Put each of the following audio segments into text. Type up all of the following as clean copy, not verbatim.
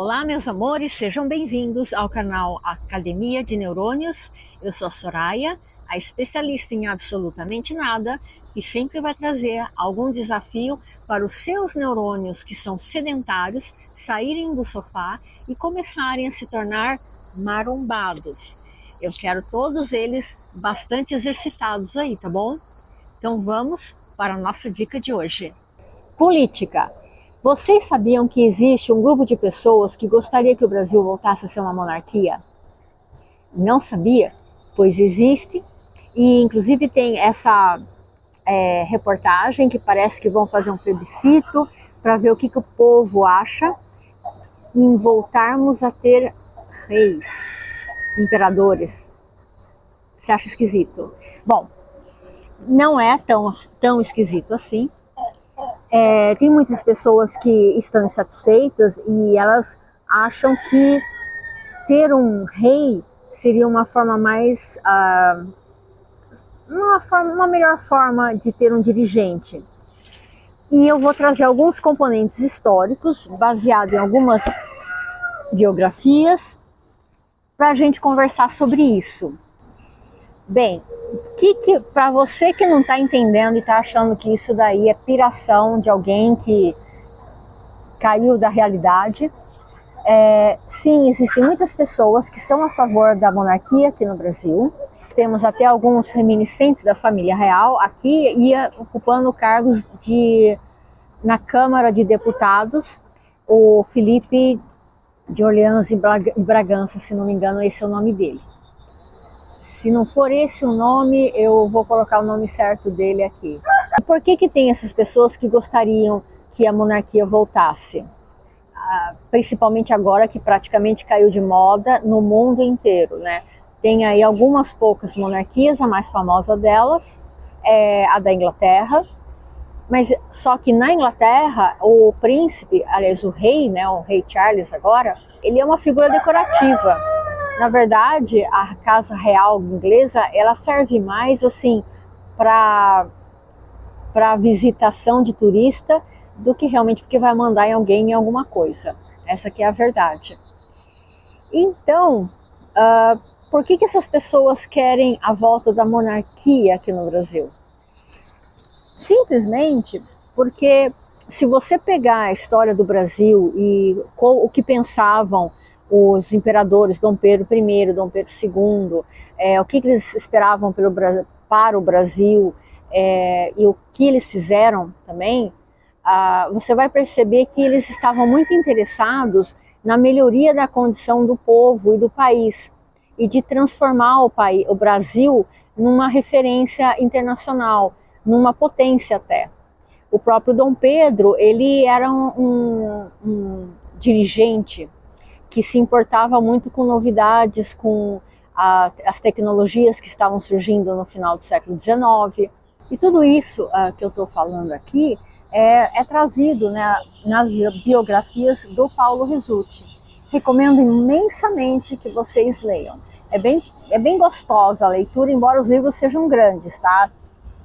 Olá, meus amores, sejam bem-vindos ao canal Academia de Neurônios. Eu sou a Soraya, a especialista em absolutamente nada, que sempre vai trazer algum desafio para os seus neurônios que são sedentários saírem do sofá e começarem a se tornar marombados. Eu quero todos eles bastante exercitados aí, tá bom? Então vamos para a nossa dica de hoje. Política. Vocês sabiam que existe um grupo de pessoas que gostaria que o Brasil voltasse a ser uma monarquia? Não sabia? Pois existe, e inclusive tem essa reportagem que parece que vão fazer um plebiscito para ver o que o povo acha em voltarmos a ter reis, imperadores. Você acha esquisito? Bom, não é tão esquisito assim. Tem muitas pessoas que estão insatisfeitas e elas acham que ter um rei seria uma forma mais, uma melhor forma de ter um dirigente. E eu vou trazer alguns componentes históricos baseados em algumas biografias para a gente conversar sobre isso. Bem, para você que não está entendendo e está achando que isso daí é piração de alguém que caiu da realidade, sim, existem muitas pessoas que são a favor da monarquia aqui no Brasil. Temos até alguns reminiscentes da família real aqui ocupando cargos na Câmara de Deputados. O Felipe de Orleans e Bragança, se não me engano, esse é o nome dele. Se não for esse o nome, eu vou colocar o nome certo dele aqui. E por que tem essas pessoas que gostariam que a monarquia voltasse? Principalmente agora que praticamente caiu de moda no mundo inteiro, né? Tem aí algumas poucas monarquias, a mais famosa delas é a da Inglaterra, mas só que na Inglaterra o príncipe, aliás o rei, né, o rei Charles agora, ele é uma figura decorativa. Na verdade, a casa real inglesa, ela serve mais assim para visitação de turista do que realmente porque vai mandar em alguém em alguma coisa. Essa aqui é a verdade. Então, por que essas pessoas querem a volta da monarquia aqui no Brasil? Simplesmente porque se você pegar a história do Brasil e o que pensavam os imperadores Dom Pedro I, Dom Pedro II, o que eles esperavam para o Brasil e o que eles fizeram também, você vai perceber que eles estavam muito interessados na melhoria da condição do povo e do país e de transformar o Brasil numa referência internacional, numa potência até. O próprio Dom Pedro, ele era um dirigente que se importava muito com novidades, com as tecnologias que estavam surgindo no final do século XIX. E tudo isso que eu estou falando aqui é trazido, né, nas biografias do Paulo Risutti. Recomendo imensamente que vocês leiam. É bem gostosa a leitura, embora os livros sejam grandes, tá?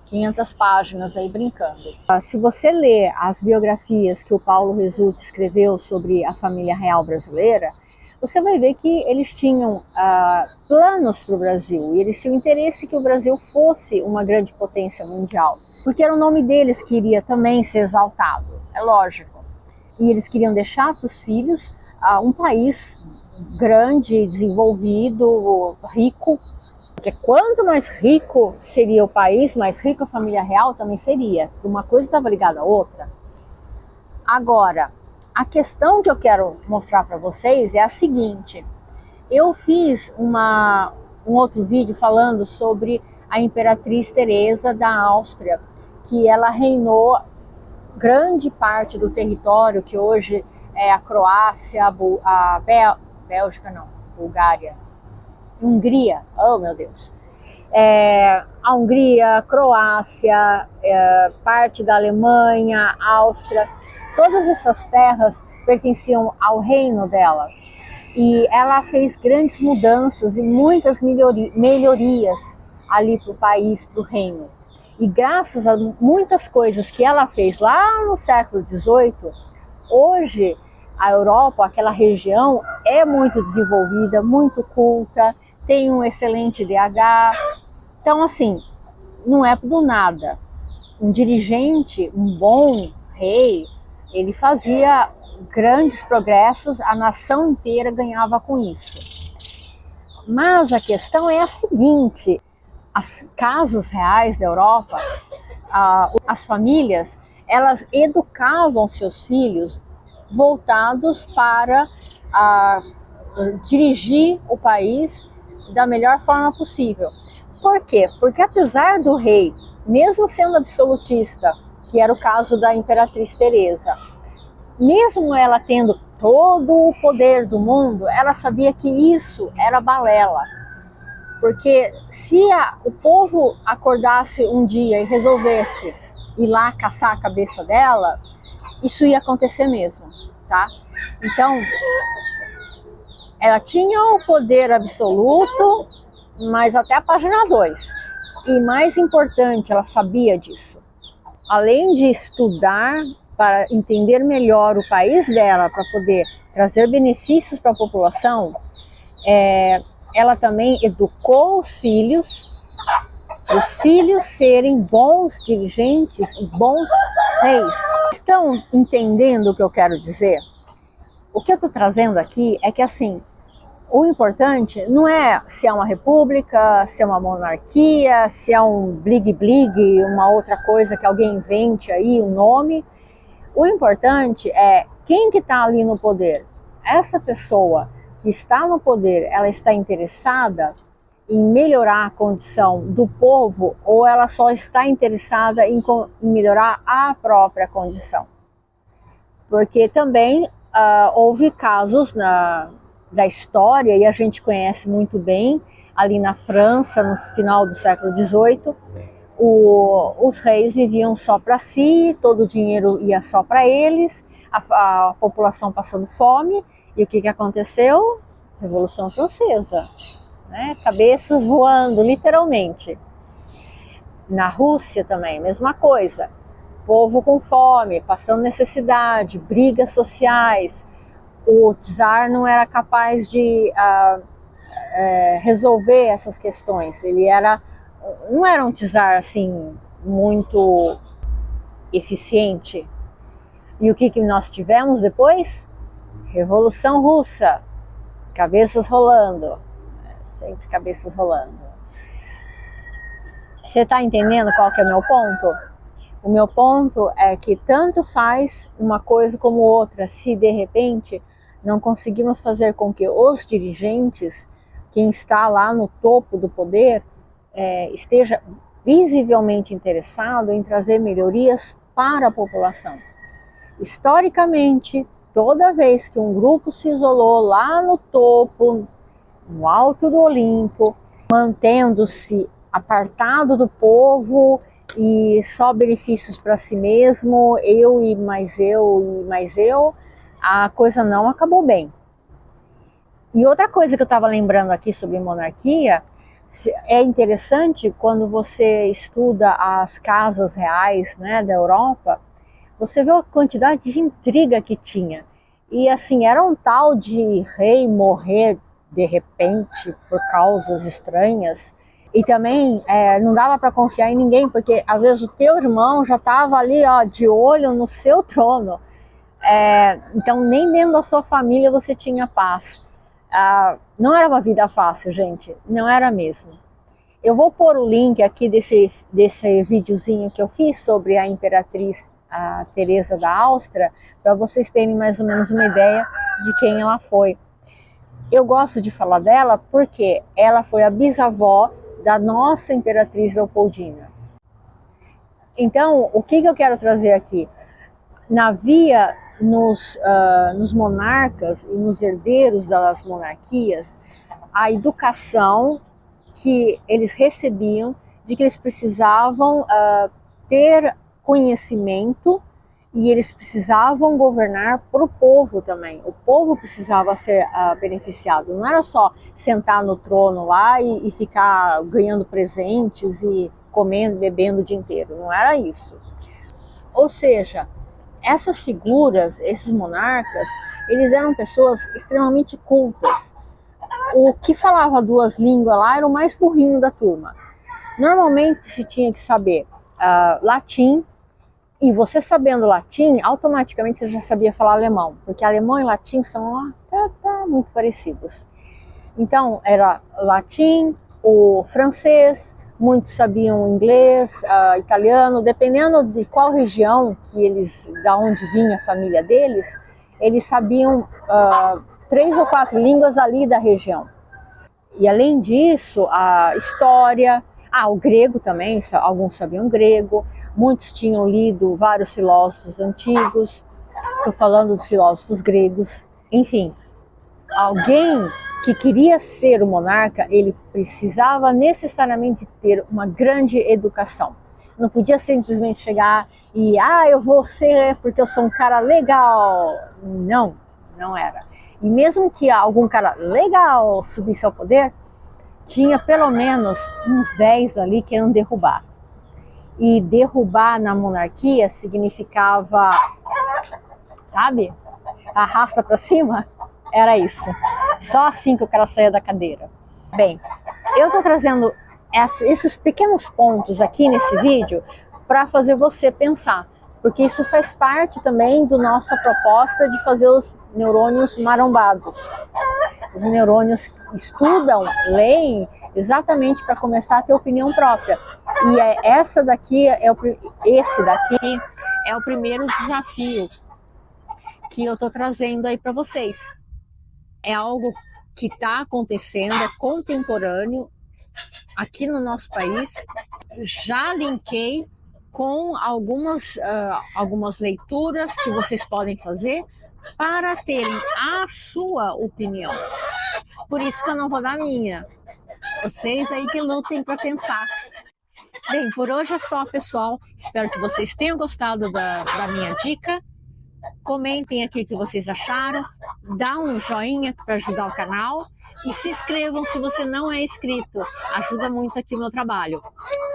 500 páginas aí brincando. Se você ler as biografias que o Paulo Risutti escreveu sobre a família real brasileira, você vai ver que eles tinham planos para o Brasil e eles tinham interesse que o Brasil fosse uma grande potência mundial, porque era o nome deles que iria também ser exaltado, é lógico. E eles queriam deixar para os filhos um país grande, desenvolvido, rico. Porque quanto mais rico seria o país, mais rica a família real também seria. Uma coisa estava ligada à outra. Agora, a questão que eu quero mostrar para vocês é a seguinte. Eu fiz um outro vídeo falando sobre a Imperatriz Teresa da Áustria, que ela reinou grande parte do território que hoje é a Croácia, a Bélgica não, Bulgária, Hungria, oh meu Deus, a Hungria, a Croácia, parte da Alemanha, Áustria, todas essas terras pertenciam ao reino dela. E ela fez grandes mudanças e muitas melhorias ali para o país, para o reino. E graças a muitas coisas que ela fez lá no século XVIII, hoje A Europa, aquela região, é muito desenvolvida, muito culta, tem um excelente DH. Então, assim, não é do nada. Um dirigente, um bom rei, ele fazia grandes progressos, a nação inteira ganhava com isso. Mas a questão é a seguinte: as casas reais da Europa, as famílias, elas educavam seus filhos voltados para dirigir o país da melhor forma possível. Por quê? Porque apesar do rei, mesmo sendo absolutista, que era o caso da Imperatriz Teresa, mesmo ela tendo todo o poder do mundo, ela sabia que isso era balela. Porque se o povo acordasse um dia e resolvesse ir lá caçar a cabeça dela, isso ia acontecer mesmo, tá? Então, ela tinha o poder absoluto, mas até a página 2. E mais importante, ela sabia disso. Além de estudar para entender melhor o país dela, para poder trazer benefícios para a população, ela também educou os filhos serem bons dirigentes e bons reis. Estão entendendo o que eu quero dizer? O que eu estou trazendo aqui é que, assim, o importante não é se é uma república, se é uma monarquia, se é um blig-blig, uma outra coisa que alguém invente aí, um nome. O importante é quem que está ali no poder. Essa pessoa que está no poder, ela está interessada em melhorar a condição do povo ou ela só está interessada em melhorar a própria condição? Porque também houve casos da história, e a gente conhece muito bem, ali na França, no final do século XVIII, os reis viviam só para si, todo o dinheiro ia só para eles, a população passando fome, e o que aconteceu? Revolução Francesa, né? Cabeças voando, literalmente. Na Rússia também, mesma coisa. Povo com fome, passando necessidade, brigas sociais. O czar não era capaz de resolver essas questões. Ele não era um czar assim muito eficiente. E o que nós tivemos depois? Revolução Russa, cabeças rolando, sempre cabeças rolando. Você está entendendo qual que é o meu ponto? O meu ponto é que tanto faz uma coisa como outra, se de repente não conseguimos fazer com que os dirigentes, quem está lá no topo do poder, esteja visivelmente interessado em trazer melhorias para a população. Historicamente, toda vez que um grupo se isolou lá no topo, no alto do Olimpo, mantendo-se apartado do povo e só benefícios para si mesmo, eu e mais eu e mais eu, a coisa não acabou bem. E outra coisa que eu estava lembrando aqui sobre monarquia, é interessante quando você estuda as casas reais, né, da Europa, você vê a quantidade de intriga que tinha. E assim, era um tal de rei morrer de repente por causas estranhas. E também não dava para confiar em ninguém, porque às vezes o teu irmão já estava ali de olho no seu trono. Então nem dentro da sua família você tinha paz. Não era uma vida fácil, gente, não era mesmo. Eu vou pôr o link aqui desse videozinho que eu fiz sobre a Imperatriz Teresa da Áustria, para vocês terem mais ou menos uma ideia de quem ela foi. Eu gosto de falar dela porque ela foi a bisavó da nossa Imperatriz Leopoldina. Então, o que eu quero trazer aqui? Havia nos monarcas e nos herdeiros das monarquias a educação que eles recebiam de que eles precisavam ter conhecimento e eles precisavam governar para o povo também. O povo precisava ser beneficiado. Não era só sentar no trono lá e ficar ganhando presentes e comendo, bebendo o dia inteiro. Não era isso. Ou seja, essas figuras, esses monarcas, eles eram pessoas extremamente cultas. O que falava duas línguas lá era o mais burrinho da turma. Normalmente se tinha que saber latim, e você sabendo latim, automaticamente você já sabia falar alemão, porque alemão e latim são muito parecidos. Então era latim, o francês, muitos sabiam inglês, italiano, dependendo de qual região que eles, da onde vinha a família deles, eles sabiam 3 ou 4 línguas ali da região. E além disso, a história, o grego também, alguns sabiam grego, muitos tinham lido vários filósofos antigos, estou falando dos filósofos gregos, enfim. Alguém que queria ser o monarca, ele precisava necessariamente ter uma grande educação. Não podia simplesmente chegar e, eu vou ser porque eu sou um cara legal. Não, não era. E mesmo que algum cara legal subisse ao poder, tinha pelo menos uns 10 ali que iam derrubar. E derrubar na monarquia significava, sabe, arrasta para cima. Era isso. Só assim que o cara saía da cadeira. Bem, eu estou trazendo esses pequenos pontos aqui nesse vídeo para fazer você pensar, porque isso faz parte também da nossa proposta de fazer os neurônios marombados. Os neurônios estudam, leem, exatamente para começar a ter opinião própria. E esse daqui é o primeiro desafio que eu estou trazendo aí para vocês. É algo que está acontecendo, é contemporâneo aqui no nosso país. Já linkei com algumas leituras que vocês podem fazer para terem a sua opinião. Por isso que eu não vou dar a minha. Vocês aí que lutem para pensar. Bem, por hoje é só, pessoal. Espero que vocês tenham gostado da minha dica. Comentem aqui o que vocês acharam, dá um joinha para ajudar o canal e se inscrevam se você não é inscrito, ajuda muito aqui o meu trabalho.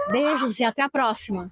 Beijos e até a próxima!